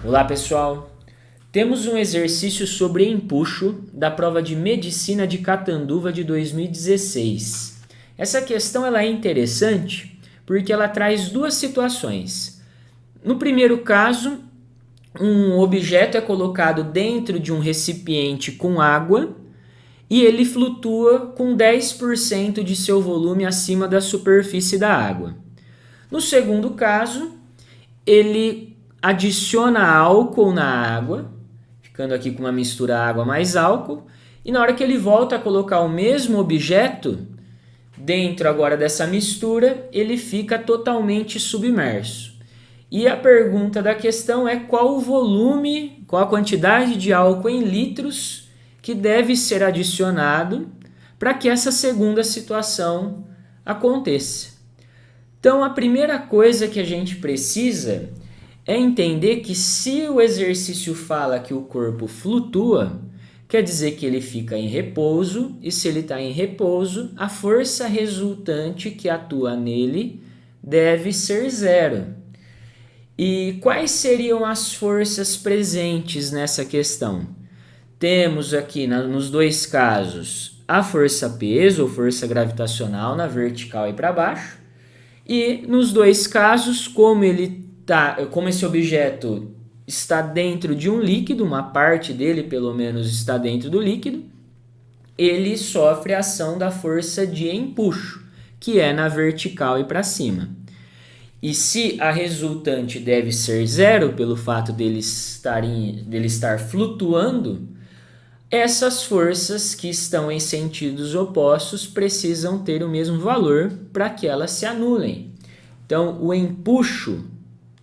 Olá pessoal, temos um exercício sobre empuxo da prova de Medicina de Catanduva de 2016. Essa questão ela é interessante porque ela traz duas situações. No primeiro caso, um objeto é colocado dentro de um recipiente com água e ele flutua com 10% de seu volume acima da superfície da água. No segundo caso, ele adiciona álcool na água, ficando aqui com uma mistura água mais álcool, e na hora que ele volta a colocar o mesmo objeto dentro agora dessa mistura, ele fica totalmente submerso. E a pergunta da questão é qual o volume, qual a quantidade de álcool em litros que deve ser adicionado para que essa segunda situação aconteça. Então, a primeira coisa que a gente precisa é entender que se o exercício fala que o corpo flutua, quer dizer que ele fica em repouso, e se ele está em repouso, a força resultante que atua nele deve ser zero. E quais seriam as forças presentes nessa questão? Temos aqui nos dois casos a força peso ou força gravitacional na vertical e para baixo, e nos dois casos, como esse objeto está dentro de um líquido, uma parte dele pelo menos está dentro do líquido, ele sofre a ação da força de empuxo, que é na vertical e para cima. E se a resultante deve ser zero pelo fato dele estar flutuando, essas forças que estão em sentidos opostos precisam ter o mesmo valor para que elas se anulem. Então, o empuxo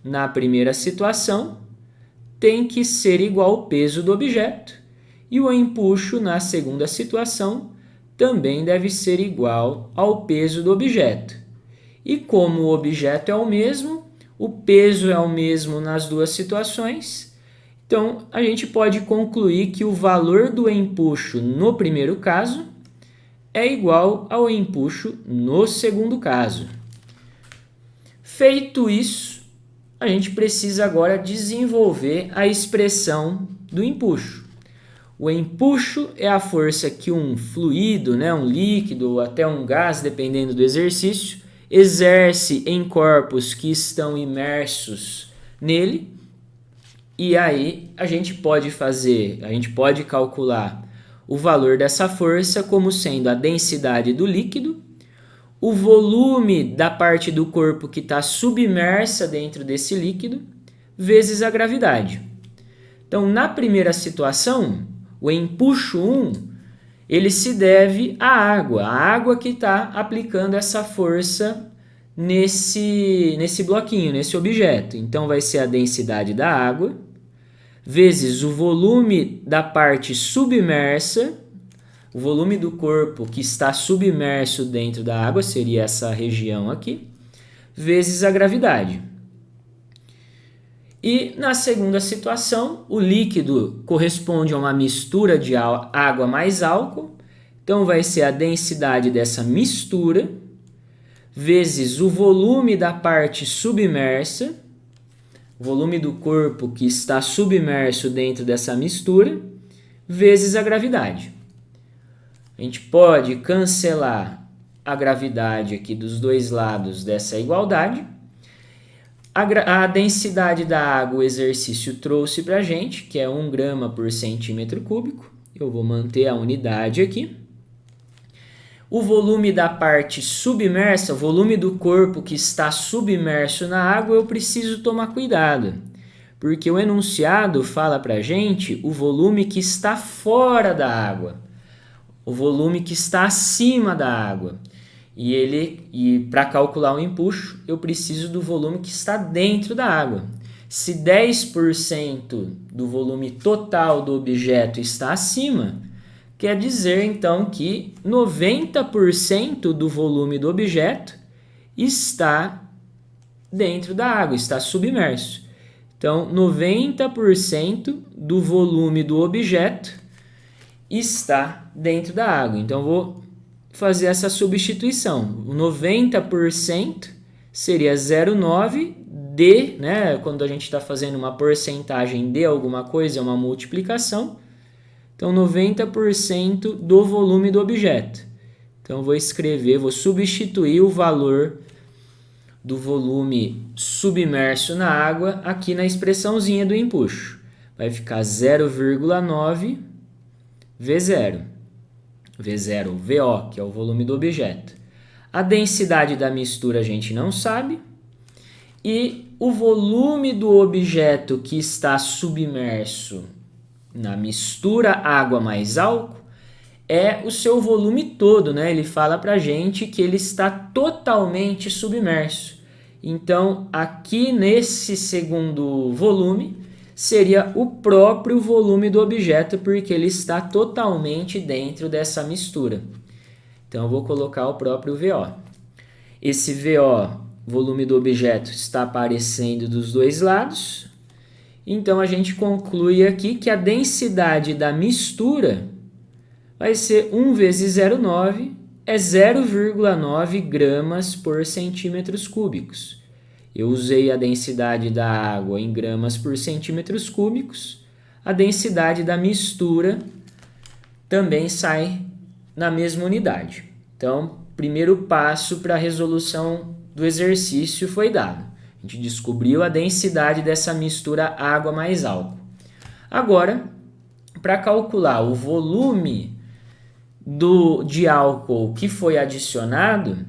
na primeira situação tem que ser igual ao peso do objeto, e o empuxo na segunda situação também deve ser igual ao peso do objeto. E como o objeto é o mesmo, o peso é o mesmo nas duas situações, então a gente pode concluir que o valor do empuxo no primeiro caso é igual ao empuxo no segundo caso. Feito isso, a gente precisa agora desenvolver a expressão do empuxo. O empuxo é a força que um fluido, um líquido ou até um gás, dependendo do exercício, exerce em corpos que estão imersos nele. E aí a gente pode calcular o valor dessa força como sendo a densidade do líquido, o volume da parte do corpo que está submersa dentro desse líquido, vezes a gravidade. Então, na primeira situação, o empuxo 1, ele se deve à água que está aplicando essa força nesse bloquinho, nesse objeto. Então, vai ser a densidade da água, vezes o volume da parte submersa, o volume do corpo que está submerso dentro da água, seria essa região aqui, vezes a gravidade. E na segunda situação, o líquido corresponde a uma mistura de água mais álcool, então vai ser a densidade dessa mistura, vezes o volume da parte submersa, o volume do corpo que está submerso dentro dessa mistura, vezes a gravidade. A gente pode cancelar a gravidade aqui dos dois lados dessa igualdade. A densidade da água o exercício trouxe para a gente, que é 1 grama por centímetro cúbico. Eu vou manter a unidade aqui. O volume da parte submersa, o volume do corpo que está submerso na água, eu preciso tomar cuidado, porque o enunciado fala para a gente o volume que está fora da água, o volume que está acima da água. E para calcular o empuxo, eu preciso do volume que está dentro da água. Se 10% do volume total do objeto está acima, quer dizer, então, que 90% do volume do objeto está dentro da água, está submerso. Então, 90% do volume do objeto está dentro da água. Então, vou fazer essa substituição. O 90% seria 0,9 de, né, quando a gente está fazendo uma porcentagem de alguma coisa, é uma multiplicação. Então, 90% do volume do objeto. Então, vou substituir o valor do volume submerso na água aqui na expressãozinha do empuxo. Vai ficar 0,9 V0. V0, VO, que é o volume do objeto. A densidade da mistura a gente não sabe. E o volume do objeto que está submerso na mistura água mais álcool é o seu volume todo, né? Ele fala pra gente que ele está totalmente submerso. Então, aqui nesse segundo volume, seria o próprio volume do objeto, porque ele está totalmente dentro dessa mistura. Então, eu vou colocar o próprio VO. Esse VO, volume do objeto, está aparecendo dos dois lados. Então, a gente conclui aqui que a densidade da mistura vai ser 1 vezes 0,9, é 0,9 gramas por centímetros cúbicos. Eu usei a densidade da água em gramas por centímetros cúbicos. A densidade da mistura também sai na mesma unidade. Então, primeiro passo para a resolução do exercício foi dado. A gente descobriu a densidade dessa mistura água mais álcool. Agora, para calcular o volume de álcool que foi adicionado,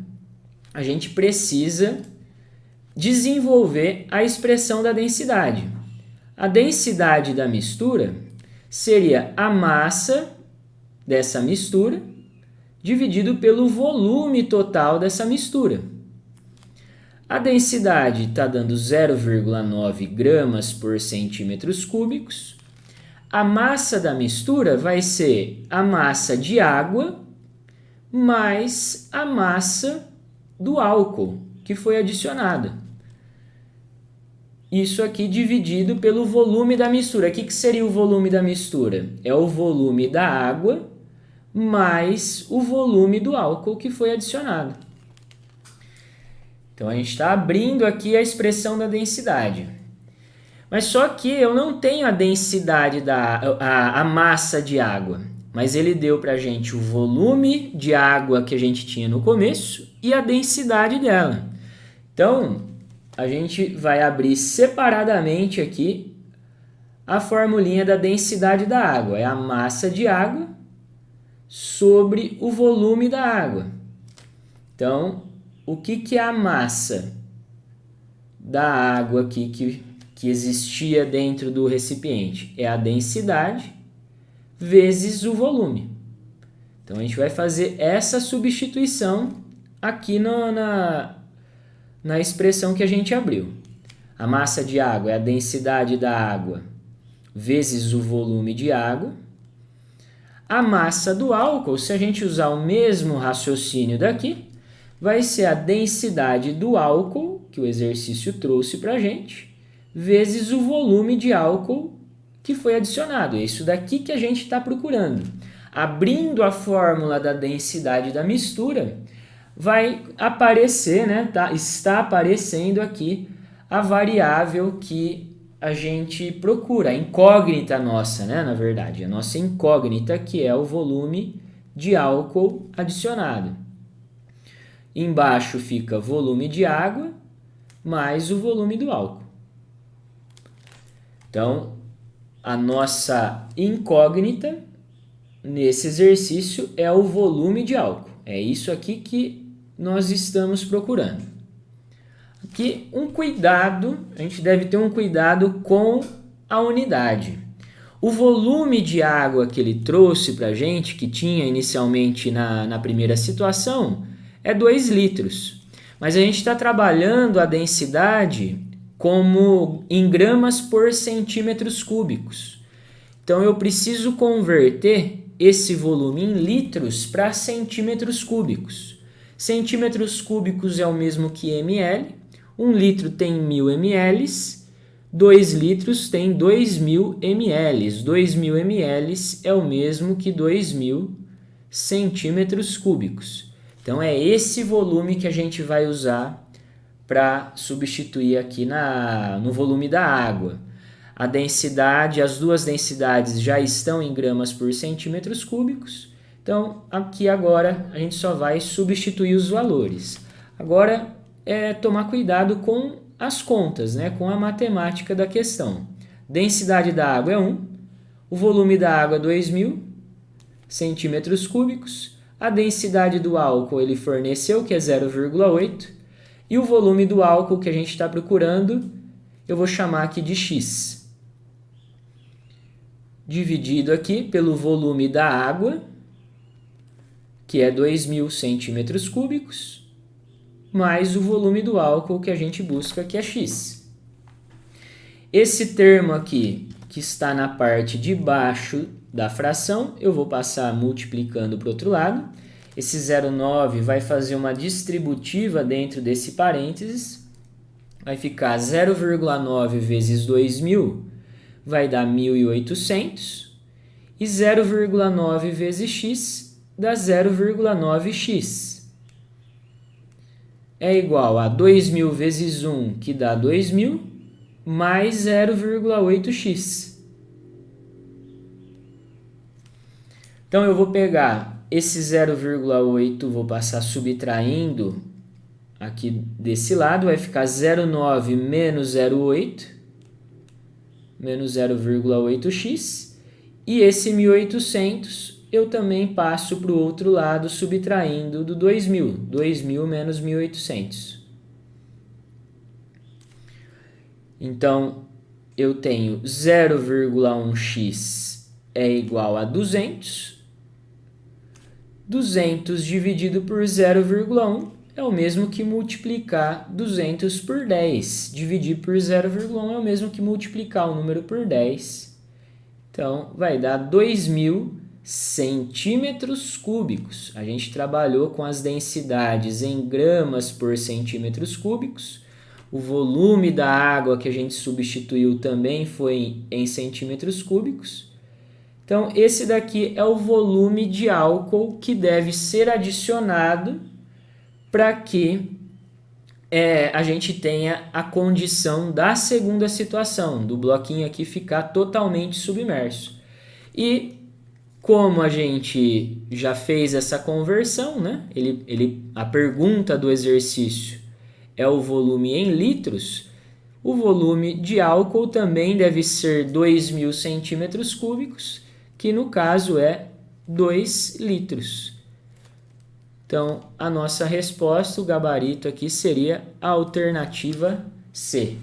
a gente precisa desenvolver a expressão da densidade. A densidade da mistura seria a massa dessa mistura dividido pelo volume total dessa mistura. A densidade está dando 0,9 gramas por centímetros cúbicos. A massa da mistura vai ser a massa de água mais a massa do álcool que foi adicionada. Isso aqui dividido pelo volume da mistura. O que seria o volume da mistura? É o volume da água mais o volume do álcool que foi adicionado. Então, a gente está abrindo aqui a expressão da densidade. Mas só que eu não tenho a densidade a massa de água. Mas ele deu para a gente o volume de água que a gente tinha no começo e a densidade dela. Então, a gente vai abrir separadamente aqui a formulinha da densidade da água. É a massa de água sobre o volume da água. Então, o que é a massa da água aqui que existia dentro do recipiente? É a densidade vezes o volume. Então, a gente vai fazer essa substituição aqui na expressão que a gente abriu. A massa de água é a densidade da água vezes o volume de água. A massa do álcool, se a gente usar o mesmo raciocínio daqui, vai ser a densidade do álcool, que o exercício trouxe para a gente, vezes o volume de álcool que foi adicionado. É isso daqui que a gente está procurando. Abrindo a fórmula da densidade da mistura, vai aparecer, né? Está aparecendo aqui a variável que a gente procura, a incógnita nossa, né? Na verdade, a nossa incógnita, que é o volume de álcool adicionado. Embaixo fica volume de água mais o volume do álcool. Então, a nossa incógnita nesse exercício é o volume de álcool. É isso aqui que nós estamos procurando. Aqui um cuidado, a gente deve ter um cuidado com a unidade. O volume de água que ele trouxe para a gente, que tinha inicialmente na primeira situação, é 2 litros. Mas a gente está trabalhando a densidade como em gramas por centímetros cúbicos. Então, eu preciso converter esse volume em litros para centímetros cúbicos. Centímetros cúbicos é o mesmo que ml. 1 litro tem 1000 ml. 2 litros tem 2000 ml. 2000 ml é o mesmo que 2000 centímetros cúbicos. Então, é esse volume que a gente vai usar para substituir aqui no volume da água. A densidade, as duas densidades já estão em gramas por centímetros cúbicos. Então, aqui agora a gente só vai substituir os valores. Agora, tomar cuidado com as contas, né? Com a matemática da questão. Densidade da água é 1, o volume da água é 2.000 centímetros cúbicos, a densidade do álcool ele forneceu, que é 0,8, e o volume do álcool que a gente está procurando, eu vou chamar aqui de X. Dividido aqui pelo volume da água, que é 2.000 centímetros cúbicos, mais o volume do álcool que a gente busca, que é X. Esse termo aqui, que está na parte de baixo da fração, eu vou passar multiplicando para o outro lado. Esse 0,9 vai fazer uma distributiva dentro desse parênteses. Vai ficar 0,9 vezes 2.000, vai dar 1.800. E 0,9 vezes x dá 0,9x. É igual a 2.000 vezes 1, que dá 2.000, mais 0,8x. Então, eu vou pegar esse 0,8, vou passar subtraindo aqui desse lado, vai ficar 0,9 menos 0,8, menos 0,8x. E esse 1.800 eu também passo para o outro lado, subtraindo do 2.000. 2.000 menos 1.800. Então, eu tenho 0,1x é igual a 200. 200 dividido por 0,1 é o mesmo que multiplicar 200 por 10. Dividir por 0,1 é o mesmo que multiplicar o número por 10. Então, vai dar 2.000 centímetros cúbicos. A gente trabalhou com as densidades em gramas por centímetros cúbicos. O volume da água que a gente substituiu também foi em centímetros cúbicos. Então, esse daqui é o volume de álcool que deve ser adicionado para que a gente tenha a condição da segunda situação, do bloquinho aqui ficar totalmente submerso. E como a gente já fez essa conversão, né? A pergunta do exercício é o volume em litros, o volume de álcool também deve ser 2.000 centímetros cúbicos, que no caso é 2 litros. Então, a nossa resposta, o gabarito aqui seria a alternativa C.